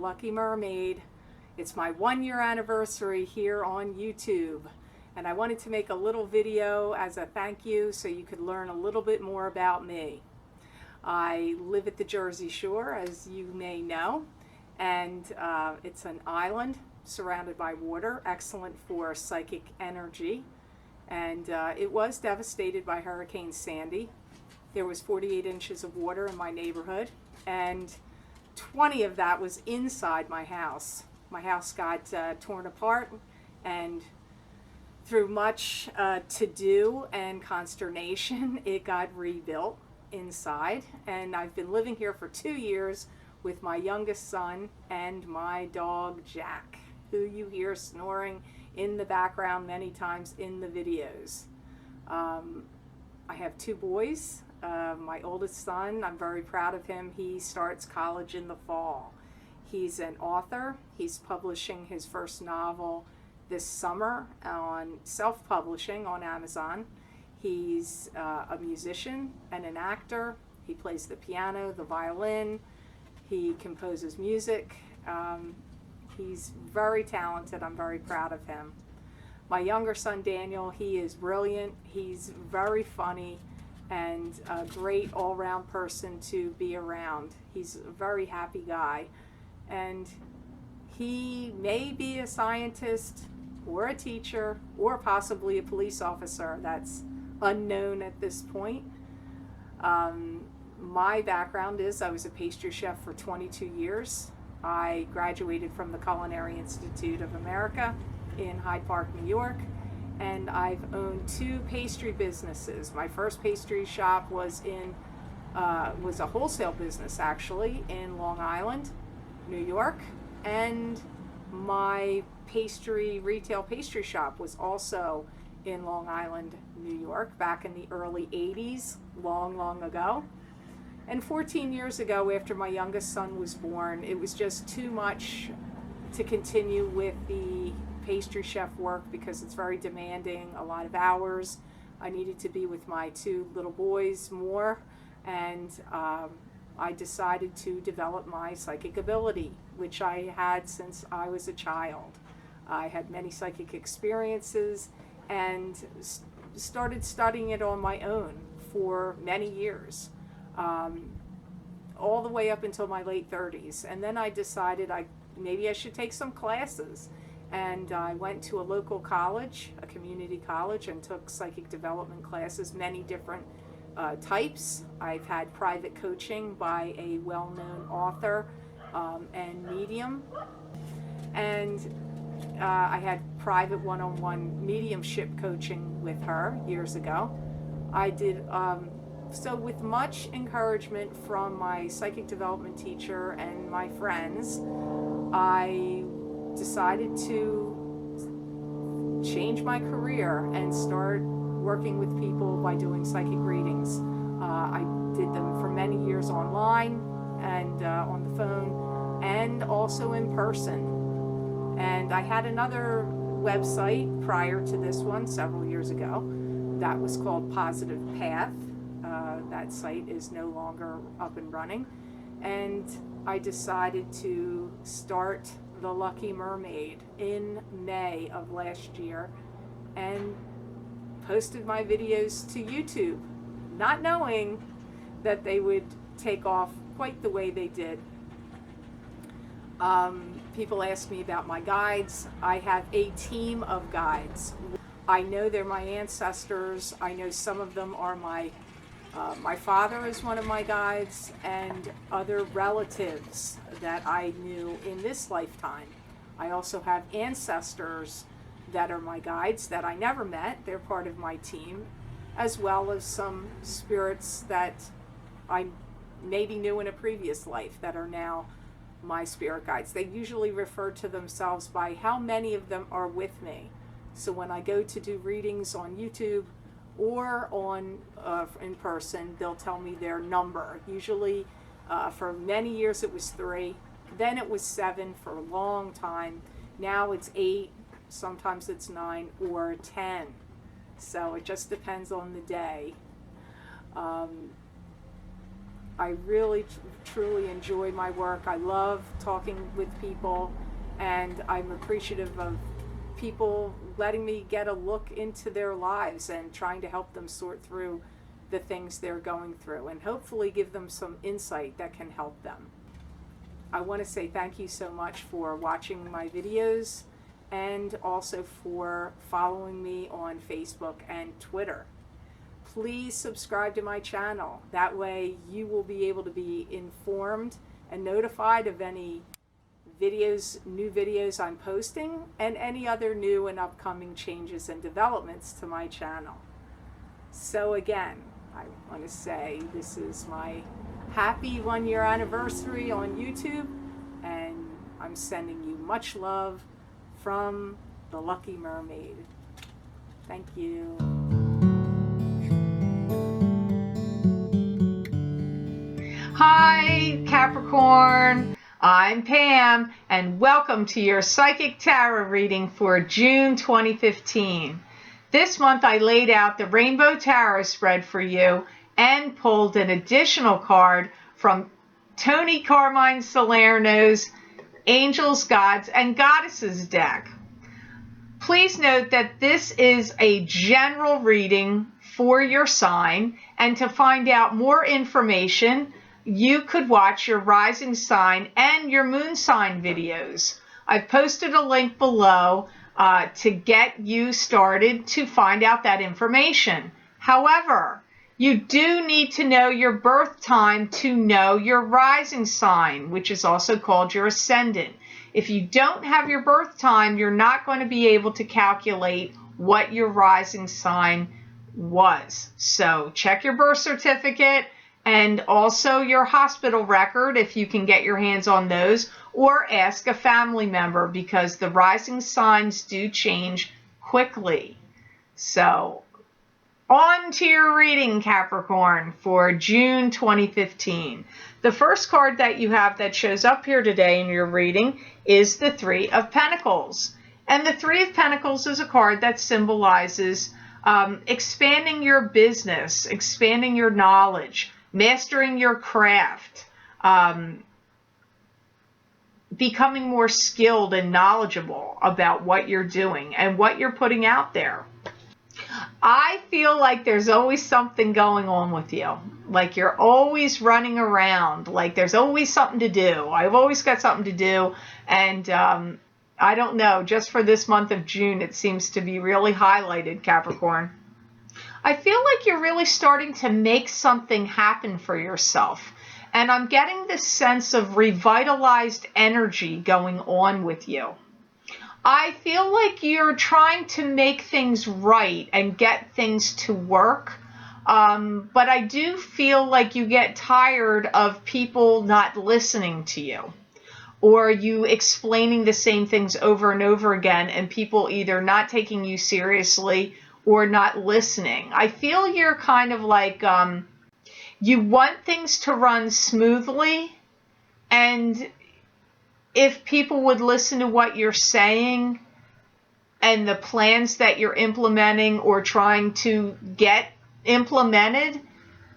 Lucky Mermaid. It's my 1-year anniversary here on YouTube, and I wanted to make a little video as a thank you so you could learn a little bit more about me. I live at the Jersey Shore, as you may know, and it's an island surrounded by water, excellent for psychic energy, and it was devastated by Hurricane Sandy. There was 48 inches of water in my neighborhood, and 20 of that was inside my house. My house got torn apart, and through much to-do and consternation, it got rebuilt inside. And I've been living here for 2 years with my youngest son and my dog, Jack, who you hear snoring in the background many times in the videos. I have 2 boys. My oldest son, I'm very proud of him. He starts college in the fall. He's an author. He's publishing his first novel this summer on self-publishing on Amazon. He's a musician and an actor. He plays the piano, the violin. He composes music. He's very talented. I'm very proud of him. My younger son, Daniel, he is brilliant. He's very funny and a great all-round person to be around. He's a very happy guy. And he may be a scientist or a teacher or possibly a police officer. That's unknown at this point. My background is I was a pastry chef for 22 years. I graduated from the Culinary Institute of America in Hyde Park, New York, and I've owned 2 pastry businesses. My first pastry shop was a wholesale business, actually, in Long Island, New York, and my retail pastry shop was also in Long Island, New York, back in the early 80s, long ago. And 14 years ago, after my youngest son was born, it was just too much to continue with the pastry chef work because it's very demanding, a lot of hours. I needed to be with my 2 little boys more, and I decided to develop my psychic ability, which I had since I was a child. I had many psychic experiences and started studying it on my own for many years, all the way up until my late 30s. And then I decided maybe I should take some classes. And I went to a local college, a community college, and took psychic development classes, many different types. I've had private coaching by a well-known author and medium, and I had private one-on-one mediumship coaching with her years ago. I did so with much encouragement from my psychic development teacher and my friends. I decided to change my career and start working with people by doing psychic readings. I did them for many years online and on the phone and also in person. And I had another website prior to this one several years ago that was called Positive Path. That site is no longer up and running. And I decided to start the Lucky Mermaid in May of last year and posted my videos to YouTube, not knowing that they would take off quite the way they did. People ask me about my guides. I have a team of guides. I know they're my ancestors. I know some of them are my father is one of my guides, and other relatives that I knew in this lifetime. I also have ancestors that are my guides that I never met. They're part of my team, as well as some spirits that I maybe knew in a previous life that are now my spirit guides. They usually refer to themselves by how many of them are with me. So when I go to do readings on YouTube or on in person, they'll tell me their number. Usually for many years it was 3, then it was 7 for a long time. Now it's 8, sometimes it's 9 or 10. So it just depends on the day. I really truly enjoy my work. I love talking with people, and I'm appreciative of people letting me get a look into their lives and trying to help them sort through the things they're going through and hopefully give them some insight that can help them. I want to say thank you so much for watching my videos and also for following me on Facebook and Twitter. Please subscribe to my channel. That way you will be able to be informed and notified of any new videos I'm posting and any other new and upcoming changes and developments to my channel. So again, I want to say this is my happy 1-year anniversary on YouTube, and I'm sending you much love from the Lucky Mermaid. Thank you. Hi, Capricorn. I'm Pam, and welcome to your Psychic Tarot reading for June 2015. This month I laid out the Rainbow Tarot spread for you and pulled an additional card from Tony Carmine Salerno's Angels, Gods, and Goddesses deck. Please note that this is a general reading for your sign, and to find out more information, you could watch your rising sign and your moon sign videos. I've posted a link below to get you started to find out that information. However, you do need to know your birth time to know your rising sign, which is also called your ascendant. If you don't have your birth time, you're not going to be able to calculate what your rising sign was. So check your birth certificate and also your hospital record if you can get your hands on those, or ask a family member because the rising signs do change quickly. So on to your reading, Capricorn, for June 2015. The first card that you have that shows up here today in your reading is the Three of Pentacles. And the Three of Pentacles is a card that symbolizes expanding your business, expanding your knowledge, mastering your craft, becoming more skilled and knowledgeable about what you're doing and what you're putting out there. I feel like there's always something going on with you. Like you're always running around. Like there's always something to do. I've always got something to do. And I don't know, just for this month of June, it seems to be really highlighted, Capricorn. I feel like you're really starting to make something happen for yourself. And I'm getting this sense of revitalized energy going on with you. I feel like you're trying to make things right and get things to work. But I do feel like you get tired of people not listening to you, or you explaining the same things over and over again and people either not taking you seriously or not listening. I feel you're kind of like, you want things to run smoothly, and if people would listen to what you're saying and the plans that you're implementing or trying to get implemented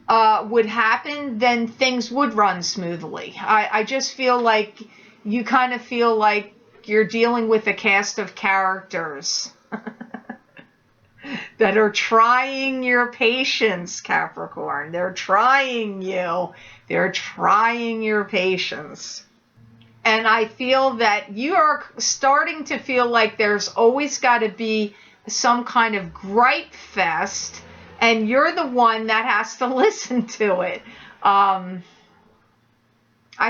would happen, then things would run smoothly. I just feel like you kind of feel like you're dealing with a cast of characters that are trying your patience, Capricorn. They're trying you. They're trying your patience. And I feel that you are starting to feel like there's always got to be some kind of gripe fest, and you're the one that has to listen to it. I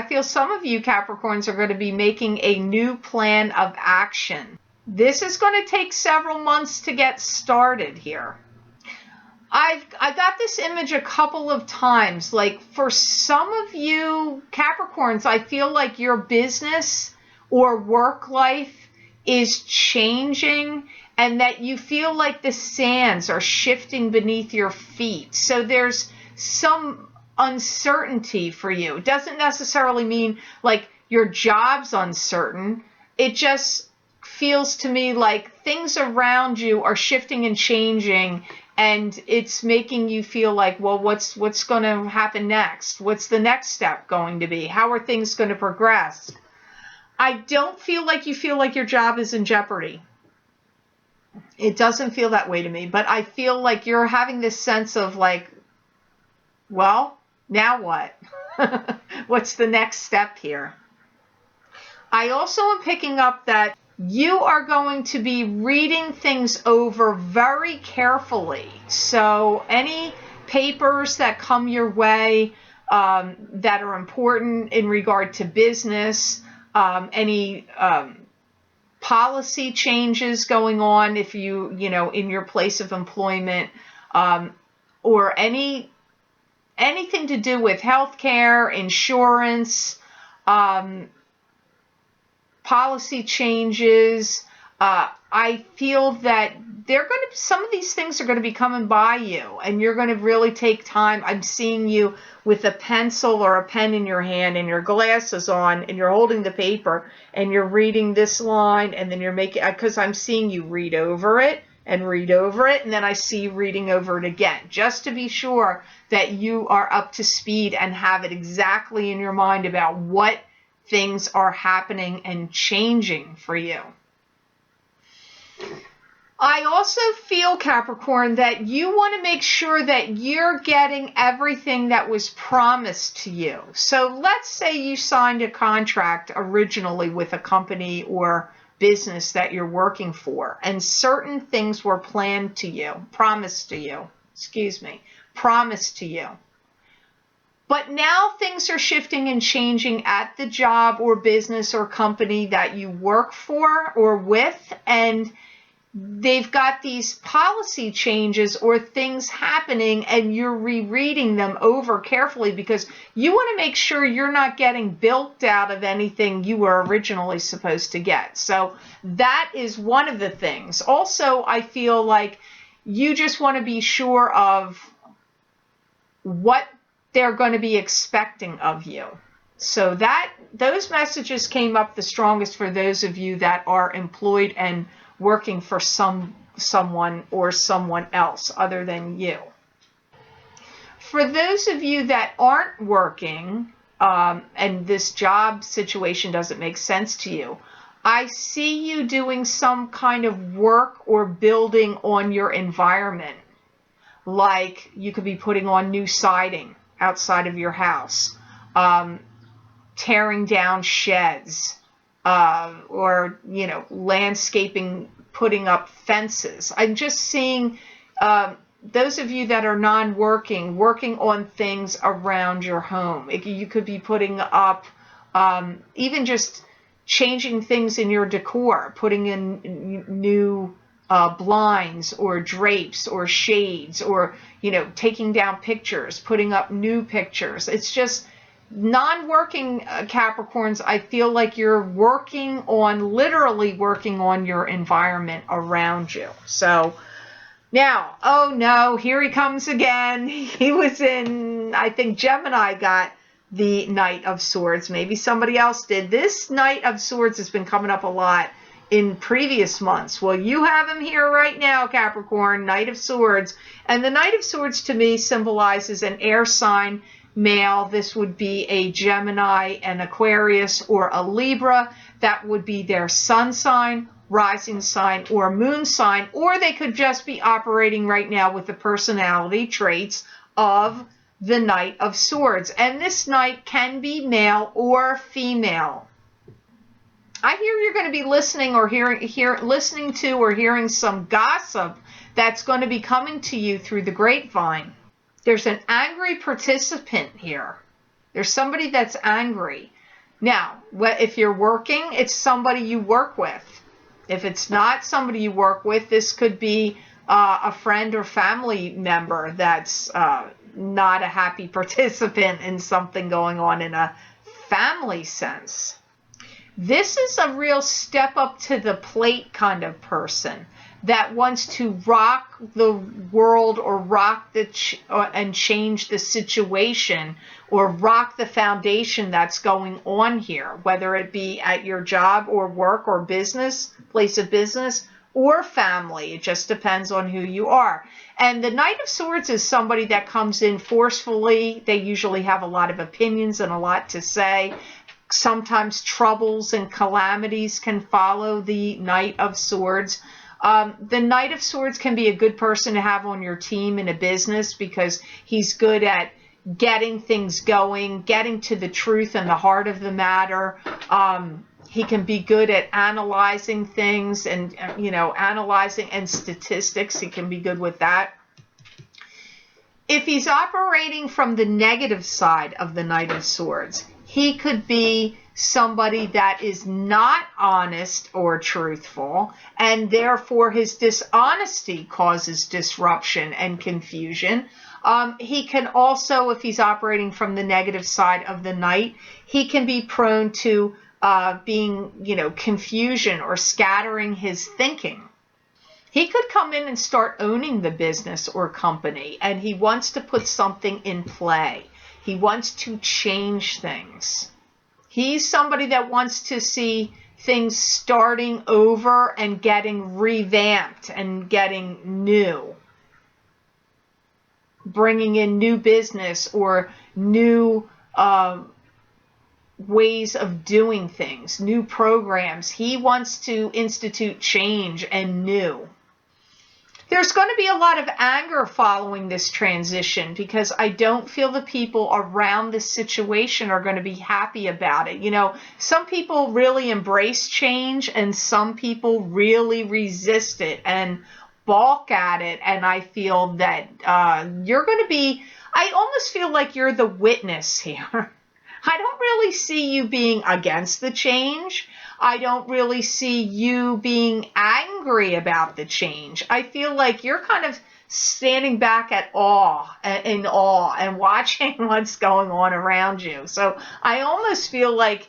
feel some of you Capricorns are going to be making a new plan of action. This is going to take several months to get started here. I got this image a couple of times. Like for some of you Capricorns, I feel like your business or work life is changing and that you feel like the sands are shifting beneath your feet. So there's some uncertainty for you. It doesn't necessarily mean like your job's uncertain. It just feels to me like things around you are shifting and changing, And it's making you feel like, well, what's going to happen next? What's the next step going to be? How are things going to progress? I don't feel like you feel like your job is in jeopardy. It doesn't feel that way to me, but I feel like you're having this sense of like, well, now what? What's the next step here? I also am picking up that you are going to be reading things over very carefully. So any papers that come your way that are important in regard to business, any policy changes going on if you in your place of employment, or anything to do with healthcare, insurance, policy changes. I feel that some of these things are going to be coming by you, and you're going to really take time. I'm seeing you with a pencil or a pen in your hand and your glasses on, and you're holding the paper and you're reading this line, and then you're making, because I'm seeing you read over it and read over it, and then I see you reading over it again, just to be sure that you are up to speed and have it exactly in your mind about what things are happening and changing for you. I also feel, Capricorn, that you want to make sure that you're getting everything that was promised to you. So let's say you signed a contract originally with a company or business that you're working for, and certain things were promised to you. But now things are shifting and changing at the job or business or company that you work for or with, and they've got these policy changes or things happening, and you're rereading them over carefully because you want to make sure you're not getting bilked out of anything you were originally supposed to get. So that is one of the things. Also, I feel like you just want to be sure of what they're going to be expecting of you. So those messages came up the strongest for those of you that are employed and working for someone or someone else other than you. For those of you that aren't working, and this job situation doesn't make sense to you, I see you doing some kind of work or building on your environment. Like you could be putting on new siding outside of your house, tearing down sheds, or landscaping, putting up fences. I'm just seeing those of you that are non-working, working on things around your home. You could be putting up, even just changing things in your decor, putting in new blinds or drapes or shades, or taking down pictures, putting up new pictures. It's just non-working Capricorns. I feel like you're literally working on your environment around you. So now, oh no, here he comes again. He was in, I think Gemini got the Knight of Swords. Maybe somebody else did. This Knight of Swords has been coming up a lot in previous months. Well, you have him here right now, Capricorn, Knight of Swords. And the Knight of Swords to me symbolizes an air sign male. This would be a Gemini, an Aquarius, or a Libra. That would be their sun sign, rising sign, or moon sign. Or they could just be operating right now with the personality traits of the Knight of Swords. And this Knight can be male or female. I hear you're going to be listening to or hearing some gossip that's going to be coming to you through the grapevine. There's an angry participant here. There's somebody that's angry. Now, if you're working, it's somebody you work with. If it's not somebody you work with, this could be a friend or family member that's not a happy participant in something going on in a family sense. This is a real step up to the plate kind of person that wants to rock the world or rock and change the situation or rock the foundation that's going on here, whether it be at your job or work or business, place of business, or family. It just depends on who you are. And the Knight of Swords is somebody that comes in forcefully. They usually have a lot of opinions and a lot to say. Sometimes troubles and calamities can follow the Knight of Swords. The Knight of Swords can be a good person to have on your team in a business because he's good at getting things going, getting to the truth and the heart of the matter. He can be good at analyzing things and, analyzing and statistics. He can be good with that. If he's operating from the negative side of the Knight of Swords, he could be somebody that is not honest or truthful, and therefore his dishonesty causes disruption and confusion. He can also, if he's operating from the negative side of the Knight, he can be prone to being, confusion or scattering his thinking. He could come in and start owning the business or company, and he wants to put something in play. He wants to change things. He's somebody that wants to see things starting over and getting revamped and getting new. Bringing in new business or new ways of doing things, new programs. He wants to institute change and new. There's going to be a lot of anger following this transition because I don't feel the people around this situation are going to be happy about it. Some people really embrace change and some people really resist it and balk at it. And I feel that you're going to be, I almost feel like you're the witness here. I don't really see you being against the change. I don't really see you being angry about the change. I feel like you're kind of standing back in awe and watching what's going on around you. So I almost feel like,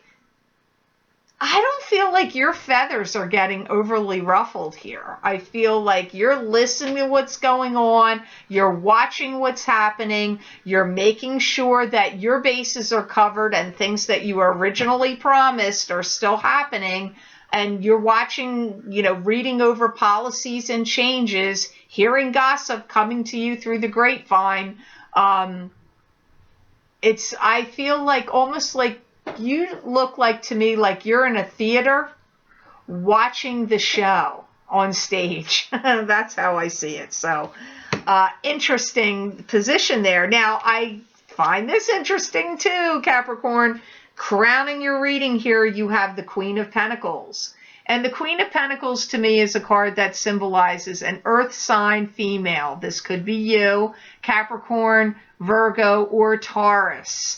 I don't feel like your feathers are getting overly ruffled here. I feel like you're listening to what's going on. You're watching what's happening. You're making sure that your bases are covered and things that you originally promised are still happening. And you're watching, reading over policies and changes, hearing gossip coming to you through the grapevine. I feel like almost like you look like to me like you're in a theater watching the show on stage. That's how I see it. So interesting position there. Now, I find this interesting too, Capricorn. Crowning your reading here, you have the Queen of Pentacles. And the Queen of Pentacles to me is a card that symbolizes an earth sign female. This could be you, Capricorn, Virgo, or Taurus.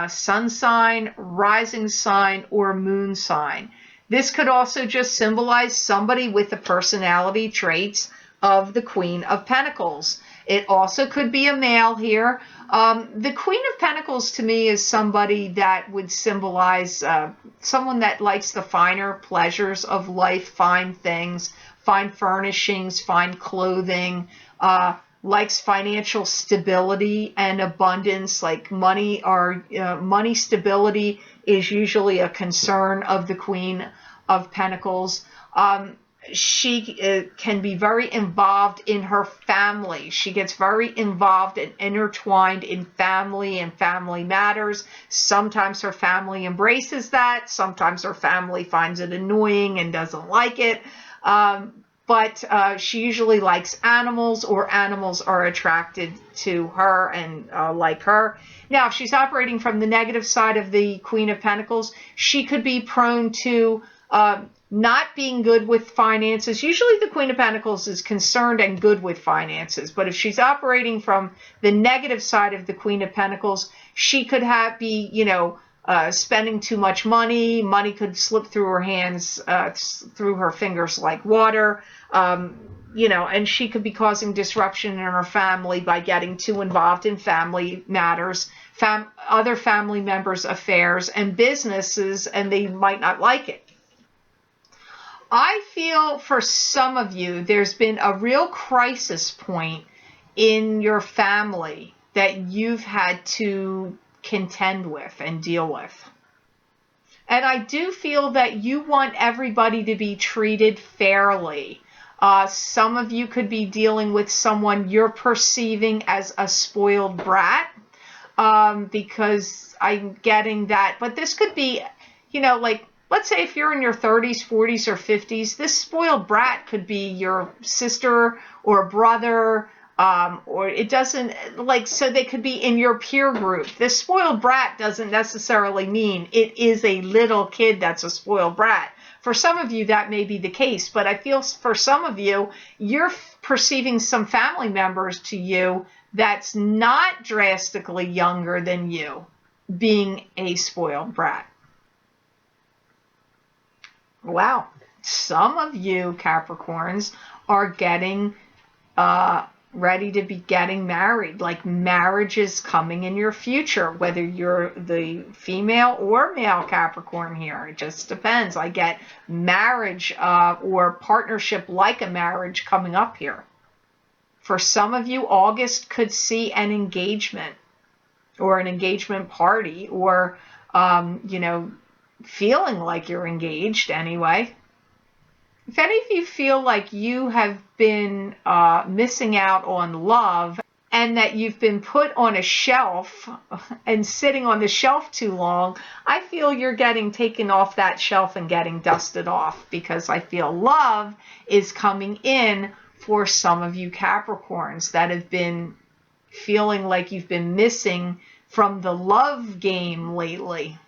Sun sign, rising sign, or moon sign. This could also just symbolize somebody with the personality traits of the Queen of Pentacles. It also could be a male here. The Queen of Pentacles to me is somebody that would symbolize someone that likes the finer pleasures of life, fine things, fine furnishings, fine clothing, likes financial stability and abundance, like money or money stability is usually a concern of the Queen of Pentacles. She can be very involved in her family. She gets very involved and intertwined in family and family matters. Sometimes her family embraces that. Sometimes her family finds it annoying and doesn't like it. But she usually likes animals, or animals are attracted to her and like her. Now, if she's operating from the negative side of the Queen of Pentacles, she could be prone to not being good with finances. Usually the Queen of Pentacles is concerned and good with finances. But if she's operating from the negative side of the Queen of Pentacles, she could be spending too much money. Money could slip through her hands, through her fingers like water. And she could be causing disruption in her family by getting too involved in family matters, other family members' affairs and businesses, and they might not like it. I feel for some of you, there's been a real crisis point in your family that you've had to contend with and deal with. And I do feel that you want everybody to be treated fairly. Some of you could be dealing with someone you're perceiving as a spoiled brat, because I'm getting that. But this could be, like, let's say if you're in your 30s, 40s, or 50s, this spoiled brat could be your sister or brother, or it doesn't, like, so they could be in your peer group. This spoiled brat doesn't necessarily mean it is a little kid that's a spoiled brat. For some of you, that may be the case, but I feel for some of you, you're perceiving some family members to you that's not drastically younger than you being a spoiled brat. Wow. Some of you Capricorns are getting ready to be getting married. Like, marriage is coming in your future, whether you're the female or male Capricorn here. It just depends. I get marriage or partnership like a marriage coming up here. For some of you, August could see an engagement or an engagement party, or, feeling like you're engaged anyway. If any of you feel like you have been missing out on love, and that you've been put on a shelf and sitting on the shelf too long, I feel you're getting taken off that shelf and getting dusted off, because I feel love is coming in for some of you Capricorns that have been feeling like you've been missing from the love game lately.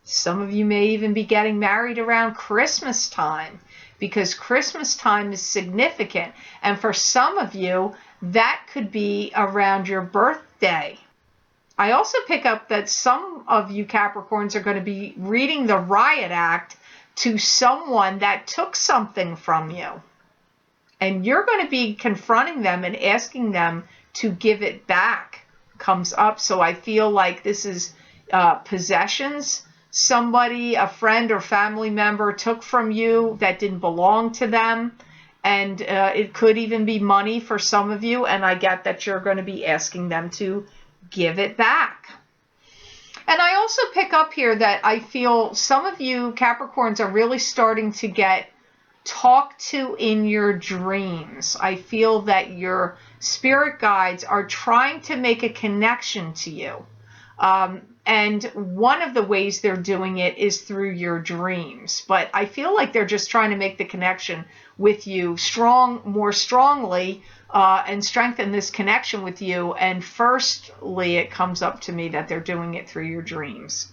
Some of you may even be getting married around Christmas time, because Christmas time is significant. And for some of you, that could be around your birthday. I also pick up that some of you Capricorns are going to be reading the Riot Act to someone that took something from you. And you're going to be confronting them and asking them to give it back. Comes up. So I feel like this is possessions. Somebody, a friend or family member, took from you that didn't belong to them. And it could even be money for some of you. And I get that you're going to be asking them to give it back. And I also pick up here that I feel some of you Capricorns are really starting to get talked to in your dreams. I feel that your spirit guides are trying to make a connection to you. And one of the ways they're doing it is through your dreams. But I feel like they're just trying to make the connection with you more strongly, and strengthen this connection with you. And firstly, it comes up to me that they're doing it through your dreams.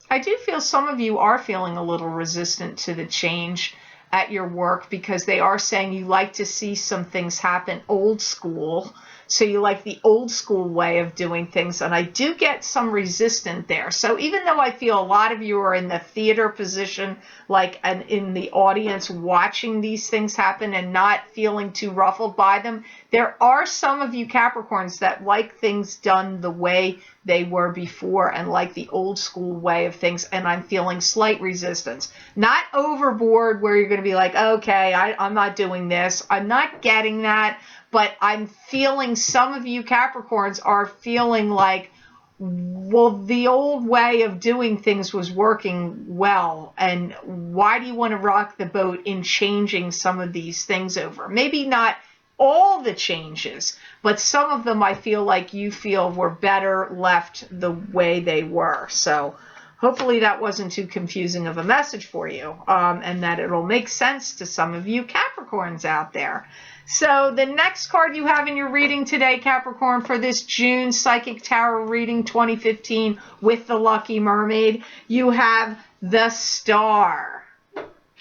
I do feel some of you are feeling a little resistant to the change at your work, because they are saying you like to see some things happen old school. So you like the old school way of doing things, and I do get some resistance there. So even though I feel a lot of you are in the theater position, like in the audience watching these things happen and not feeling too ruffled by them, there are some of you Capricorns that like things done the way they were before and like the old school way of things, and I'm feeling slight resistance. Not overboard where you're going to be like, okay, I'm not doing this. I'm not getting that. But I'm feeling some of you Capricorns are feeling like, well, the old way of doing things was working well. And why do you want to rock the boat in changing some of these things over? Maybe not all the changes, but some of them I feel like you feel were better left the way they were. So hopefully that wasn't too confusing of a message for you, and that it'll make sense to some of you Capricorns out there. So the next card you have in your reading today, Capricorn, for this June Psychic Tarot reading 2015 with the Lucky Mermaid, you have the Star.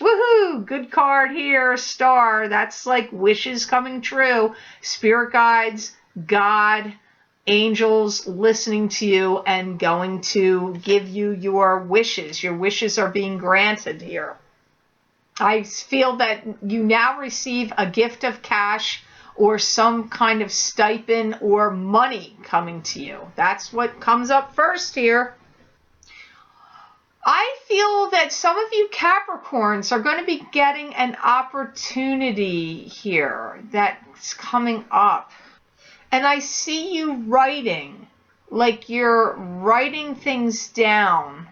Woohoo! Good card here, Star. That's like wishes coming true. Spirit guides, God, angels listening to you and going to give you your wishes. Your wishes are being granted here. I feel that you now receive a gift of cash or some kind of stipend or money coming to you. That's what comes up first here. I feel that some of you Capricorns are going to be getting an opportunity here that's coming up. And I see you writing, like you're writing things down.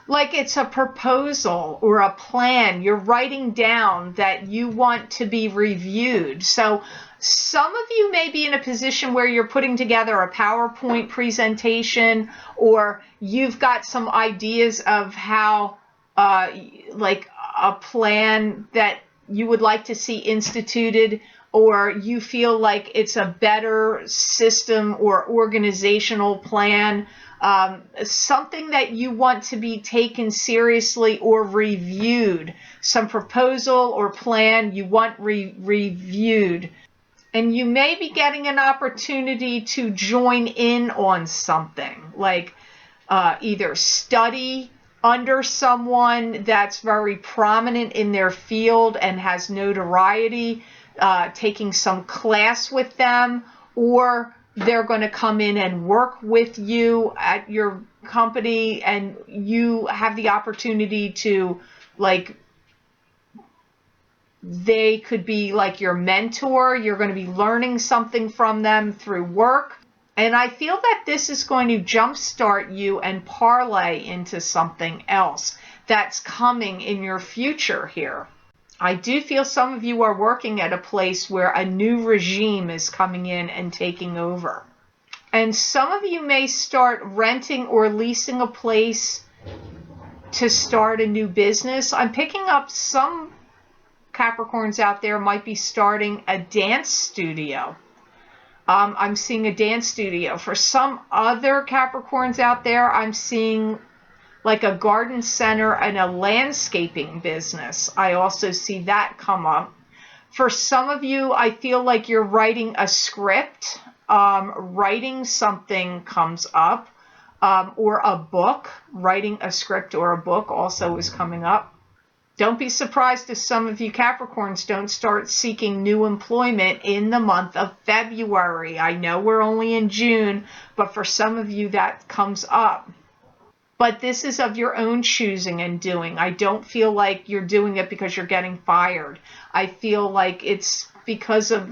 like it's a proposal or a plan you're writing down that you want to be reviewed. So some of you may be in a position where you're putting together a PowerPoint presentation, or you've got some ideas of how, like a plan that you would like to see instituted, or you feel like it's a better system or organizational plan, something that you want to be taken seriously or reviewed, some proposal or plan you want reviewed. And you may be getting an opportunity to join in on something, like either study under someone that's very prominent in their field and has notoriety, taking some class with them, or they're going to come in and work with you at your company, and you have the opportunity to, like, they could be like your mentor. You're going to be learning something from them through work. And I feel that this is going to jumpstart you and parlay into something else that's coming in your future here. I do feel some of you are working at a place where a new regime is coming in and taking over. And some of you may start renting or leasing a place to start a new business. I'm picking up some Capricorns out there might be starting a dance studio. I'm seeing a dance studio. For some other Capricorns out there, I'm seeing like a garden center and a landscaping business. I also see that come up. For some of you, I feel like you're writing a script. Writing something comes up, or a book. Writing a script or a book also is coming up. Don't be surprised if some of you Capricorns don't start seeking new employment in the month of February. I know we're only in June, but for some of you that comes up. But this is of your own choosing and doing. I don't feel like you're doing it because you're getting fired. I feel like it's because of,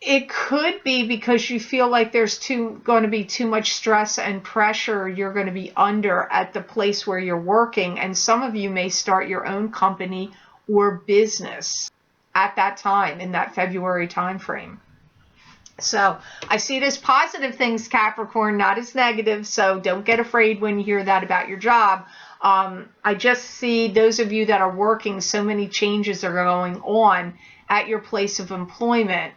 it could be because you feel like there's going to be too much stress and pressure you're going to be under at the place where you're working. And some of you may start your own company or business at that time, in that February time frame. So I see it as positive things, Capricorn, not as negative. So don't get afraid when you hear that about your job. I just see those of you that are working, so many changes are going on at your place of employment.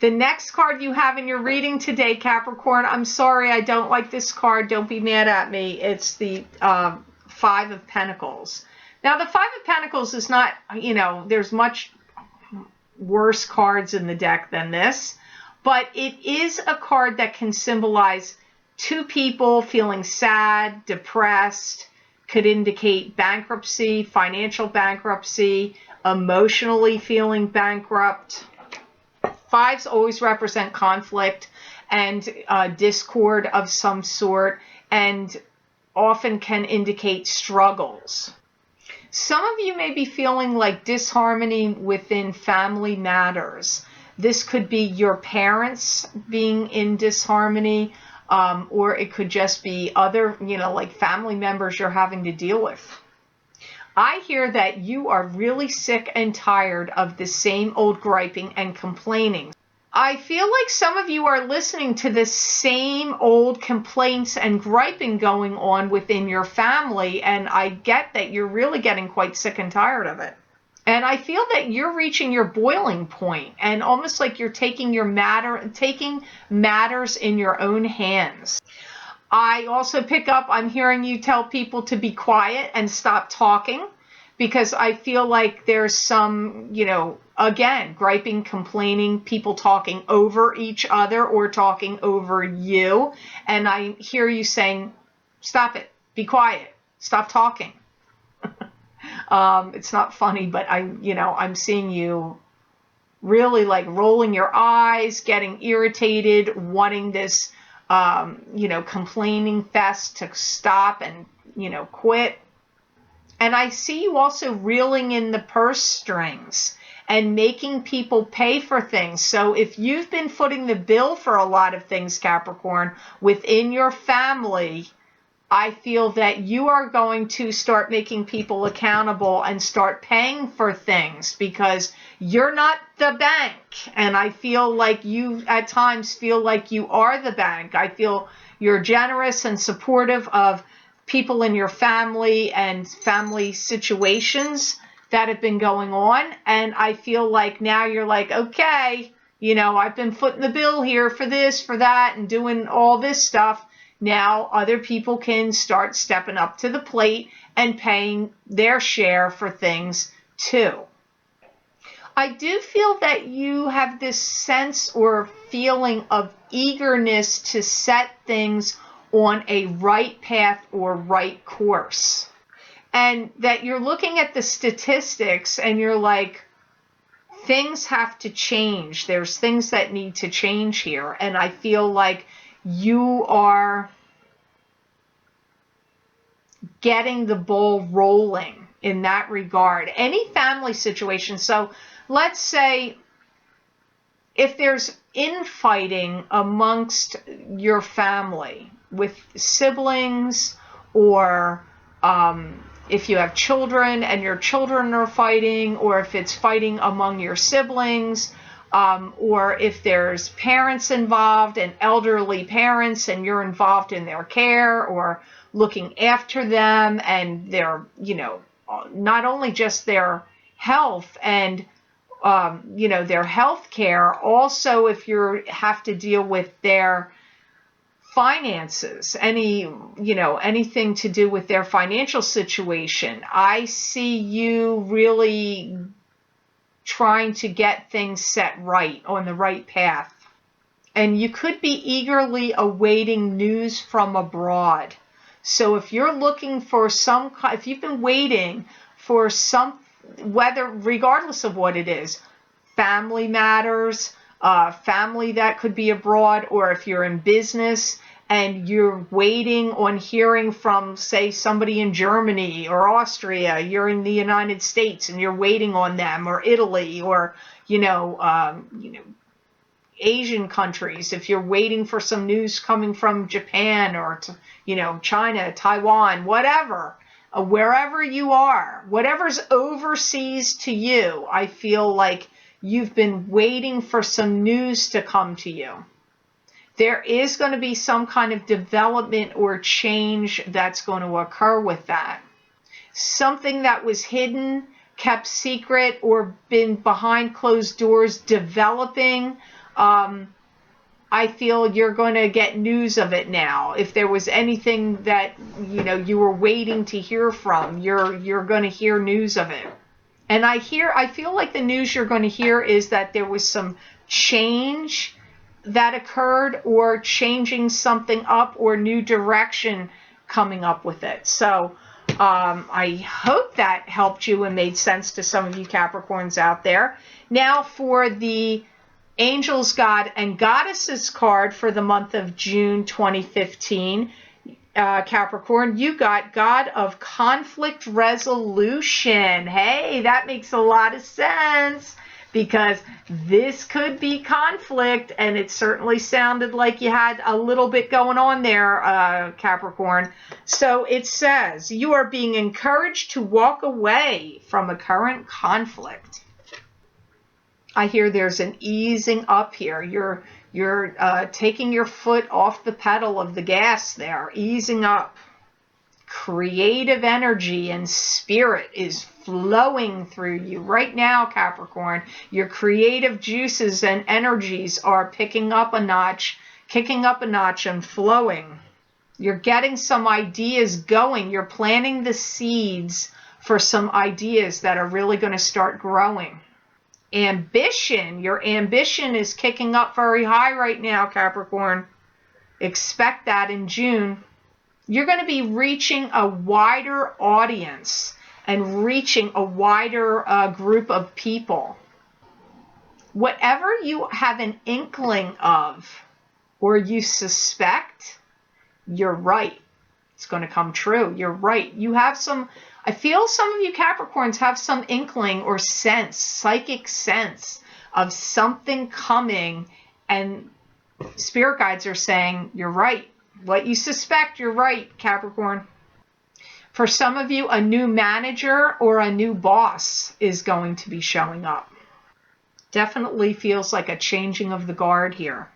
The next card you have in your reading today, Capricorn, I'm sorry, I don't like this card. Don't be mad at me. It's the Five of Pentacles. Now, the Five of Pentacles is not, there's much worse cards in the deck than this, but it is a card that can symbolize two people feeling sad, depressed, could indicate bankruptcy, financial bankruptcy, emotionally feeling bankrupt. Fives always represent conflict and discord of some sort, and often can indicate struggles. Some of you may be feeling like disharmony within family matters. This could be your parents being in disharmony, or it could just be other, like family members you're having to deal with. I hear that you are really sick and tired of the same old griping and complaining. I feel like some of you are listening to the same old complaints and griping going on within your family, and I get that you're really getting quite sick and tired of it. And I feel that you're reaching your boiling point, and almost like you're taking matters in your own hands. I also pick up, I'm hearing you tell people to be quiet and stop talking, because I feel like there's some, again, griping, complaining, people talking over each other or talking over you. And I hear you saying, stop it, be quiet, stop talking. It's not funny, but I'm seeing you really like rolling your eyes, getting irritated, wanting this, complaining fest to stop and, quit. And I see you also reeling in the purse strings and making people pay for things. So if you've been footing the bill for a lot of things, Capricorn, within your family, I feel that you are going to start making people accountable and start paying for things because you're not the bank. And I feel like you at times feel like you are the bank. I feel you're generous and supportive of people in your family and family situations that have been going on. And I feel like now you're like, okay, I've been footing the bill here for this, for that, and doing all this stuff. Now other people can start stepping up to the plate and paying their share for things too. I do feel that you have this sense or feeling of eagerness to set things on a right path or right course. And that you're looking at the statistics and you're like, things have to change. There's things that need to change here. And I feel like you are getting the ball rolling in that regard. Any family situation. So let's say if there's infighting amongst your family with siblings, or if you have children and your children are fighting, or if it's fighting among your siblings, or if there's parents involved and elderly parents and you're involved in their care or looking after them and their, not only just their health and, their health care, also if you have to deal with their finances, anything to do with their financial situation. I see you really trying to get things set right on the right path. And you could be eagerly awaiting news from abroad. So if you're looking for if you've been waiting for regardless of what it is, family matters, family that could be abroad, or if you're in business and you're waiting on hearing from, say, somebody in Germany or Austria, you're in the United States and you're waiting on them, or Italy, or, Asian countries, if you're waiting for some news coming from Japan or, China, Taiwan, whatever, wherever you are, whatever's overseas to you, I feel like you've been waiting for some news to come to you. There is going to be some kind of development or change that's going to occur with that. Something that was hidden, kept secret, or been behind closed doors developing, I feel you're going to get news of it now. If there was anything that, you were waiting to hear from, you're going to hear news of it. And I feel like the news you're going to hear is that there was some change that occurred, or changing something up, or new direction coming up with it. So I hope that helped you and made sense to some of you Capricorns out there. Now for the Angels, God, and Goddesses card for the month of June 2015. Capricorn, you got God of Conflict Resolution. Hey, that makes a lot of sense, because this could be conflict, and it certainly sounded like you had a little bit going on there, Capricorn. So it says, you are being encouraged to walk away from a current conflict. I hear there's an easing up here. You're taking your foot off the pedal of the gas there, easing up. Creative energy and spirit is flowing through you right now, Capricorn. Your creative juices and energies are kicking up a notch and flowing. You're getting some ideas going. You're planting the seeds for some ideas that are really going to start growing. Ambition. Your ambition is kicking up very high right now, Capricorn. Expect that in June. You're going to be reaching a wider audience and reaching a wider group of people. Whatever you have an inkling of or you suspect, you're right. It's going to come true. You're right. You have I feel some of you Capricorns have some inkling or sense, psychic sense of something coming, and spirit guides are saying, you're right. What you suspect, you're right, Capricorn. For some of you, a new manager or a new boss is going to be showing up. Definitely feels like a changing of the guard here.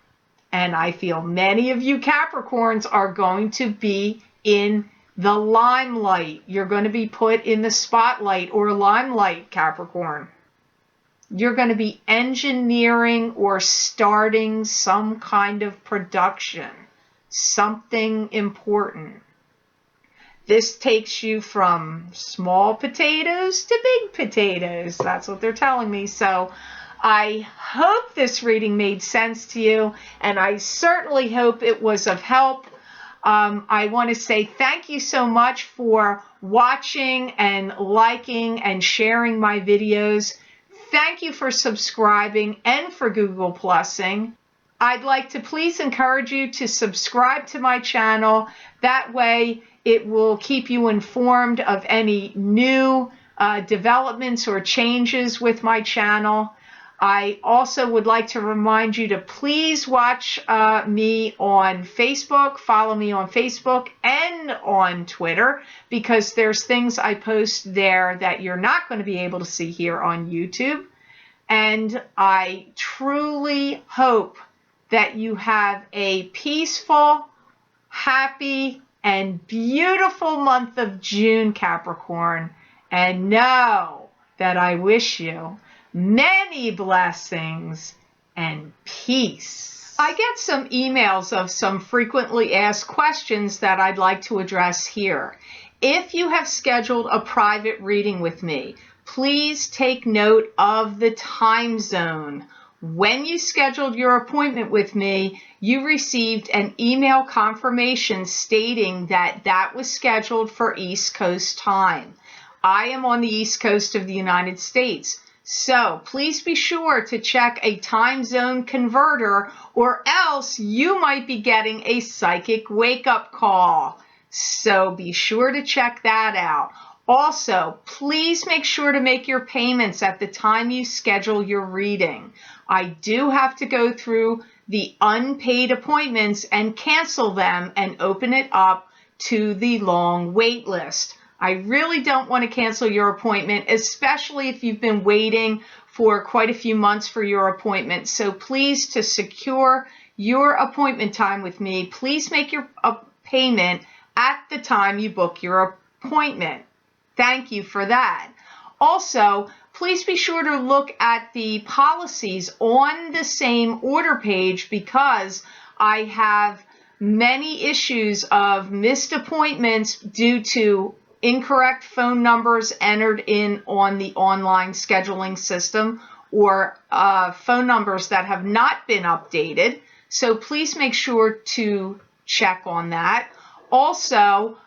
And I feel many of you Capricorns are going to be in the limelight. You're going to be put in the spotlight or limelight, Capricorn. You're going to be engineering or starting some kind of production, something important. This takes you from small potatoes to big potatoes. That's what they're telling me. So I hope this reading made sense to you, and I certainly hope it was of help. I want to say thank you so much for watching and liking and sharing my videos. Thank you for subscribing and for Google Plusing. I'd like to please encourage you to subscribe to my channel. That way it will keep you informed of any new developments or changes with my channel. I also would like to remind you to please watch me on Facebook, follow me on Facebook and on Twitter, because there's things I post there that you're not going to be able to see here on YouTube. And I truly hope that you have a peaceful, happy, and beautiful month of June, Capricorn. And know that I wish you many blessings and peace. I get some emails of some frequently asked questions that I'd like to address here. If you have scheduled a private reading with me, please take note of the time zone. When you scheduled your appointment with me, you received an email confirmation stating that that was scheduled for East Coast time. I am on the East Coast of the United States. So please be sure to check a time zone converter, or else you might be getting a psychic wake-up call. So be sure to check that out. Also, please make sure to make your payments at the time you schedule your reading. I do have to go through the unpaid appointments and cancel them and open it up to the long wait list. I really don't want to cancel your appointment, especially if you've been waiting for quite a few months for your appointment. So please, to secure your appointment time with me, please make your payment at the time you book your appointment. Thank you for that. Also, please be sure to look at the policies on the same order page, because I have many issues of missed appointments due to incorrect phone numbers entered in on the online scheduling system, or phone numbers that have not been updated. So please make sure to check on that. Also,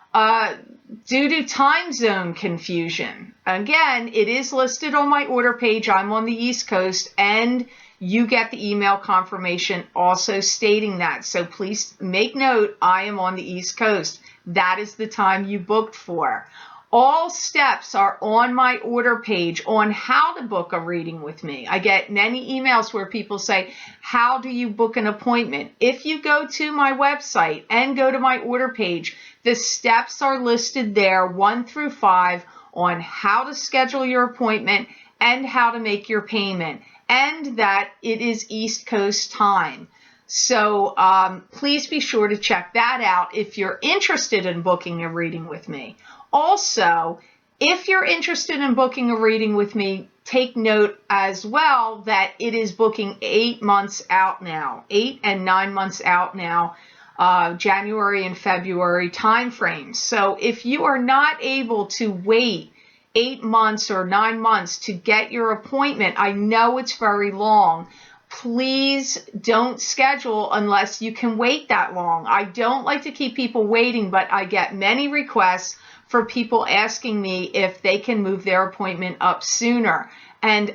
due to time zone confusion, again, it is listed on my order page. I'm on the East Coast, and you get the email confirmation also stating that. So please make note, I am on the East Coast. That is the time you booked for. All steps are on my order page on how to book a reading with me. I get many emails where people say, how do you book an appointment? If you go to my website and go to my order page, the steps are listed there 1 through 5 on how to schedule your appointment and how to make your payment, and that it is East Coast time. So please be sure to check that out if you're interested in booking a reading with me. Also, if you're interested in booking a reading with me, take note as well that it is booking 8 months out now, 8 and 9 months out now, January and February time frames. So if you are not able to wait 8 months or 9 months to get your appointment, I know it's very long. Please don't schedule unless you can wait that long. I don't like to keep people waiting, but I get many requests for people asking me if they can move their appointment up sooner. And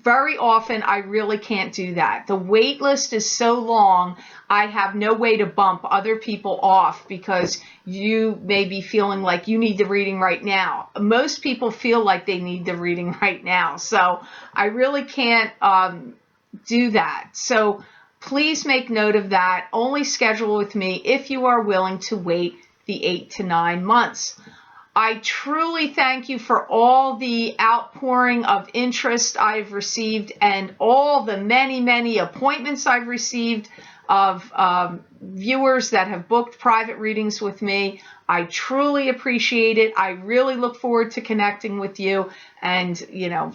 very often I really can't do that. The wait list is so long, I have no way to bump other people off because you may be feeling like you need the reading right now. Most people feel like they need the reading right now. So I really can't do that. So please make note of that. Only schedule with me if you are willing to wait the 8 to 9 months. I truly thank you for all the outpouring of interest I've received and all the many, many appointments I've received of viewers that have booked private readings with me. I truly appreciate it. I really look forward to connecting with you, and, you know,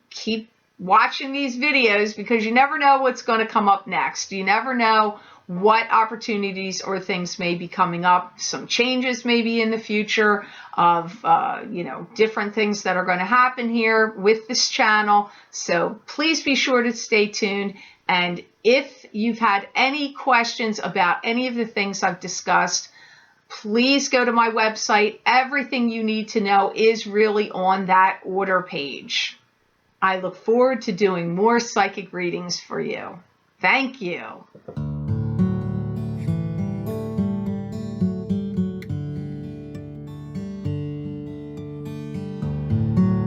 keep watching these videos because you never know what's going to come up next. You never know what opportunities or things may be coming up. Some changes maybe in the future of, you know, different things that are going to happen here with this channel. So please be sure to stay tuned. And if you've had any questions about any of the things I've discussed, please go to my website. Everything you need to know is really on that order page. I look forward to doing more psychic readings for you. Thank you.